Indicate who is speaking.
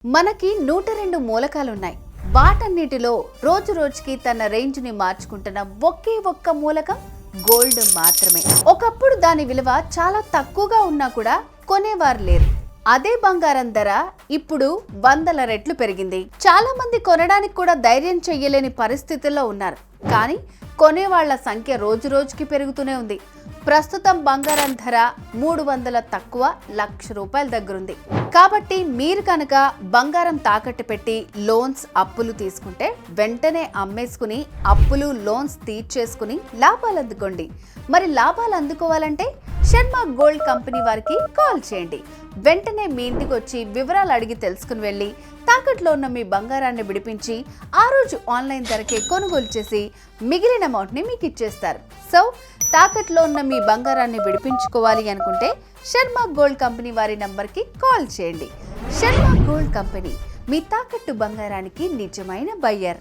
Speaker 1: మనకి 102 మూలకాలున్నాయి. వాటన్నిటిలో రోజు రోజుకి తన రేంజ్ని మార్చుకుంటున్న ఒకే ఒక్క మూలకం గోల్డ్ మాత్రమే. ఒకప్పుడు దాని విలువ చాలా తక్కువగా ఉన్నా కూడా కొనేవారు లేరు. అదే బంగారం ధర ఇప్పుడు 100 రెట్లు పెరిగింది. చాలా మంది కొనడానికి కూడా ధైర్యం చెయ్యలేని పరిస్థితుల్లో ఉన్నారు. కానీ కొనేవాళ్ల సంఖ్య రోజు రోజుకి పెరుగుతూనే ఉంది. ప్రస్తుతం బంగారం ధర 300 తక్కువ ₹1,00,000 దగ్గరుంది. కాబట్టి మీరు కనుక బంగారం తాకట్టు పెట్టి లోన్స్ అప్పులు తీసుకుంటే వెంటనే అమ్మేసుకుని అప్పులు లోన్స్ తీర్చేసుకుని లాభాలు అందుకోండి. మరి లాభాలు అందుకోవాలంటే శర్మ గోల్డ్ కంపెనీ వారికి కాల్ చేయండి. వెంటనే మీ ఇంటికి వచ్చి వివరాలు అడిగి తెలుసుకుని వెళ్ళి తాకట్లో ఉన్న మీ బంగారాన్ని విడిపించి ఆ రోజు ఆన్లైన్ ధరకే కొనుగోలు చేసి మిగిలిన అమౌంట్ని మీకు ఇచ్చేస్తారు. సో తాకట్లో ఉన్న మీ బంగారాన్ని విడిపించుకోవాలి అనుకుంటే శర్మ గోల్డ్ కంపెనీ వారి నంబర్కి కాల్ చేయండి. శర్మ గోల్డ్ కంపెనీ మీ తాకట్టు బంగారానికి నిజమైన బయ్యర్.